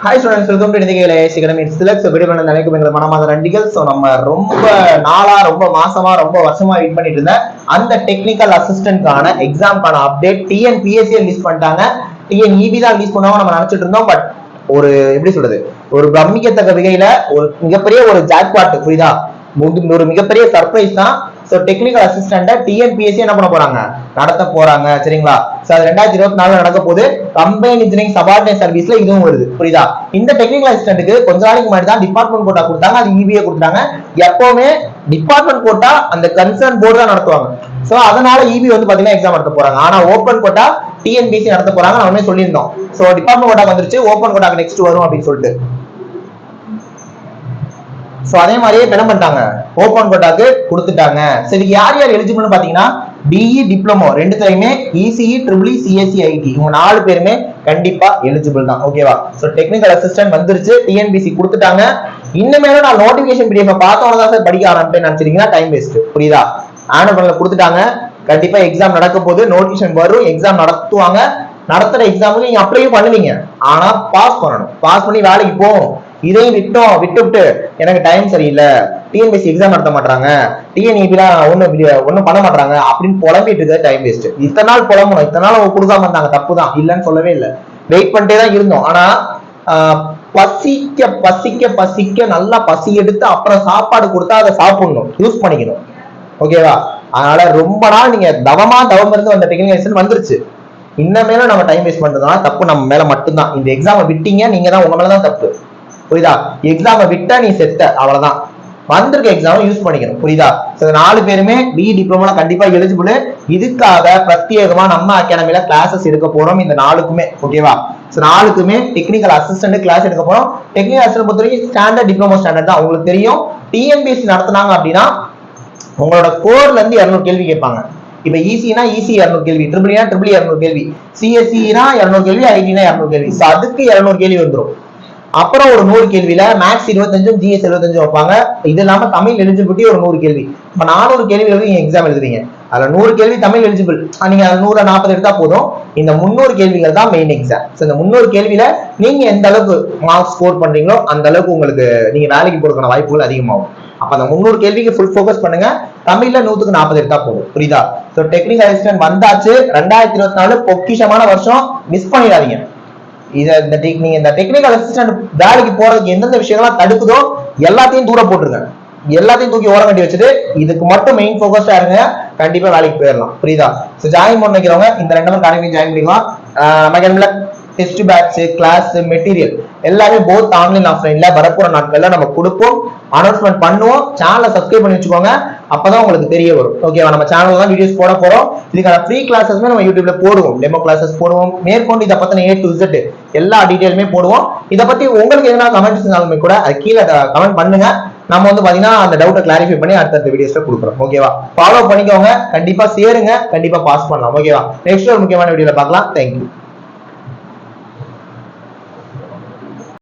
Hi students, welcome to நிதிகளை சீக்கிரம் சிலக்ஸ் video பண்ண நினைக்கும் எங்களை மனமாத நன்றிகள். ஸோ நம்ம ரொம்ப நாளா, ரொம்ப மாசமா, ரொம்ப வருஷமா வெயிட் பண்ணிட்டு இருந்த அந்த டெக்னிக்கல் அசிஸ்டன்ட்கான எக்ஸாம்கான அப்டேட் டிஎன்பிஎஸ்சி ரிலீஸ் பண்ணிட்டாங்க. டிஎன்இபி தான் ரிலீஸ் பண்ணுவாங்க நம்ம நினைச்சிட்டு இருந்தோம். பட் ஒரு எப்படி சொல்றது, ஒரு பிரமிக்கத்தக்க வகையில ஒரு மிகப்பெரிய ஒரு ஜாக்பாட், புரியுதா, ஒரு மிகப்பெரிய சர்ப்ரைஸ் தான். சோ டெக்னிக்கல் அசிஸ்டன்ட் டிஎன்பிஎஸ்சி என்ன பண்ண போறாங்க, நடத்த போறாங்க. சரிங்களா? சோ அது 2024 நடக்க போது. கம்பைன் இன்ஜினியரிங் சபார்டினேட் சர்வீஸ்ல இதுவும் வருது, புரியுதா. இந்த டெக்னிக்கல் அசிஸ்டன்ட்டுக்கு கொஞ்ச நாளைக்கு முன்னாடி தான் டிபார்ட்மெண்ட் கோட்டா கொடுத்தாங்க, அது இபிஏ கொடுத்தாங்க. எப்பவுமே டிபார்ட்மெண்ட் கோட்டா அந்த கன்சர்ன் போர்டு தான் நடத்துவாங்க. சோ அதனால இபி வந்து பாத்தீங்கன்னா எக்ஸாம் நடத்த போறாங்க. ஆனா ஓப்பன் கோட்டா டிஎன்பிஎஸ்சி நடத்த போறாங்க, நம்ம சொல்லியிருந்தோம். சோ டிபார்ட்மெண்ட் கோட்டா வந்துருச்சு, ஓப்பன் கோட்டாக்கு நெக்ஸ்ட் வரும் அப்படின்னு சொல்லிட்டு. சோ அதே மாதிரியே என்ன பண்ணிட்டாங்க, ஓபன் கோட்டாக்கு கொடுத்துட்டாங்க. சரி, யார் யார் எலிஜிபிள்னு பாத்தீங்கன்னா பிஇ டிப்ளமோ ரெண்டுத்தையுமே, ECE, triple E, CSE, IT, இவங்க 4 பேருமே கண்டிப்பா எலிஜிபிள் தான். ஓகேவா? சோ டெக்னிக்கல் அசிஸ்டன்ட் வந்துருச்சு, டிஎன்பிஎஸ்சி கொடுத்துட்டாங்க. இன்னுமே நான் நோட்டிபிகேஷன் பிடிஎஃப் பார்த்தோன்னு தான் சார் படிக்க ஆரம்பிச்சேன்னு நினைச்சிருக்கீங்கன்னா டைம் வேஸ்ட், புரியுதா. ஆனுவல்ல கொடுத்துட்டாங்க, கண்டிப்பா எக்ஸாம் நடக்க போது, நோட்டிபிகேஷன் வரும், எக்ஸாம் நடத்துவாங்க. நடத்துற எக்ஸாமுக்கு நீங்க அப்ளை பண்ணுவீங்க, ஆனா பாஸ் பண்ணணும். பாஸ் பண்ணி வேலைக்கு போகணும். இதையும் விட்டு எனக்கு டைம் சரியில்லை, டிஎன்பிஎஸ்சி எக்ஸாம் நடத்த மாட்டாங்க, டிஎன்இபிலாம் ஒன்னும் பண்ண மாட்டாங்க அப்படின்னு புலம்பிட்டு இருக்க டைம் வேஸ்ட். இத்தனை நாள் புலம்பணும், இத்தனை நாள் அவங்க கொடுக்காம இருந்தாங்க, தப்பு தான், இல்லைன்னு சொல்லவே இல்லை. வெயிட் பண்ணிட்டே தான் இருந்தோம். ஆனா பசிக்க பசிக்க பசிக்க நல்லா பசி எடுத்து அப்புறம் சாப்பாடு கொடுத்தா அதை சாப்பிடணும், யூஸ் பண்ணிக்கணும். ஓகேவா? அதனால ரொம்ப நாள் நீங்க தவம் இருந்து வந்த டெக்னிக்கல் வந்துருச்சு. இன்னமேலும் நம்ம டைம் வேஸ்ட் பண்றதுனால தப்பு நம்ம மேல மட்டும்தான். இந்த எக்ஸாமை விட்டீங்க, நீங்க தான், உங்க மேலதான் தப்பு, புரியுதா. எக்ஸாமை விட்டா நீ செத்த, அவ்வளவுதான். வந்திருக்க எக்ஸாம் யூஸ் பண்ணிக்கணும், புரியுதா. 4 பேருமே பிஇ டிப்ளமோல கண்டிப்பா எலிஜிபிள். இதுக்காக பிரத்யேகமா நம்ம அகாடமில கிளாஸஸ் எடுக்க போறோம் இந்த 4க்குமே. ஓகேவா? 4க்குமே டெக்னிக்கல் அசிஸ்டன்ட் கிளாஸ் எடுக்க போறோம். டெக்னிக்கல் அசிஸ்டன்ட் பொறுத்தவரைக்கும் ஸ்டாண்டர்ட் டிப்ளமோ ஸ்டாண்டர்ட் தான். உங்களுக்கு தெரியும், டிஎன்பிஎஸ்சி நடத்தினாங்க அப்படின்னா உங்களோட கோர்ல இருந்து 200 கேள்வி கேட்பாங்க. இப்ப ஈசினா ஈசி 200 கேள்வி, ட்ரிபிள்னா ட்ரிபிள் 200 கேள்வி, சிஎஸ்சினா 200 கேள்வி, ஐடினா 200 கேள்வி. அதுக்கு 200 கேள்வி வந்துடும். அப்புறம் ஒரு 100 கேள்வியில மேக்ஸ் 25, ஜிஎஸ் 75 வைப்பாங்க. இது இல்லாம தமிழ் எலிஜிபிலிட்டி ஒரு 100 கேள்வி. இப்ப 400 கேள்விகளுக்கு நீங்க எக்ஸாம் எழுதுறீங்க. அதுல 100 கேள்வி தமிழ் எலிஜிபிள், நீங்க 140 எடுத்தா போதும். இந்த 300 கேள்விகள் தான் மெயின் எக்ஸாம். இந்த 300 கேள்வியில நீங்க எந்த அளவுக்கு மார்க்ஸ் ஸ்கோர் பண்றீங்களோ அந்த அளவுக்கு உங்களுக்கு நீங்க வேலைக்கு போறதுக்கான வாய்ப்புகள் அதிகமாகும். அப்ப அந்த 300 கேள்விக்கு ஃபுல் ஃபோக்கஸ் பண்ணுங்க. தமிழ்ல 100க்கு 40 எடுத்தா போதும், புரியுதா. சோ டெக்னிக்கல் அசிஸ்டன்ட் வந்தாச்சு. 2024 பொக்கிஷமான வருஷம், மிஸ் பண்ணிடாதீங்க. நீங்க இந்த டெக்னிக்கல் அசிஸ்டன்ட் வேலைக்கு போறதுக்கு எந்தெந்த விஷயங்கள்லாம் தடுக்குதோ எல்லாத்தையும் தூர போட்டுருங்க. எல்லாத்தையும் தூக்கி ஓரம் கட்டி வச்சுட்டு இதுக்கு மட்டும் மெயின் ஃபோக்கஸா இருங்க, கண்டிப்பா வேலைக்கு போயிடலாம், புரியுதா. ஜாயின் பண்ணிக்கிறவங்க இந்த 2 மணி அகாடமி ஜாயின் பண்ணிக்கலாம். நம்ம டெஸ்ட் பேட்ச், கிளாஸ், மெட்டீரியல் எல்லாமே போத் ஆன்லைன் ஆஃப்லைன்ல வரப்போற நாட்கள்ல நம்ம கொடுப்போம், அனௌன்ஸ்மெண்ட் பண்ணுவோம். சேனலை சப்ஸ்கிரைப் பண்ணி வச்சுக்கோங்க, அப்பதான் உங்களுக்கு தெரிய வரும். ஓகேவா? நம்ம சேனல்ல தான் வீடியோஸ் போட போறோம். இதுக்கான ஃப்ரீ கிளாஸஸ்மே நம்ம யூடியூப்ல போடுவோம், டெமோ கிளாஸஸ் போடுவோம். மேற்கொண்டு இதை பத்தின A to Z எல்லா டீடைலுமே போடுவோம். இதை பத்தி உங்களுக்கு எதனா கமெண்ட்ஸ் இருந்தாலுமே கூட அது கீழே கமெண்ட் பண்ணுங்க. நம்ம வந்து பாத்தீங்கன்னா அந்த டவுட்டை கிளாரிஃபை பண்ணி அடுத்த வீடியோஸ்ல கொடுக்குறோம். ஓகேவா? ஃபாலோ பண்ணிக்கோங்க, கண்டிப்பா சேருங்க, கண்டிப்பா பாஸ் பண்ணலாம். ஓகேவா? நெக்ஸ்ட் ஒரு முக்கியமான வீடியோல பார்க்கலாம். தேங்க்யூ.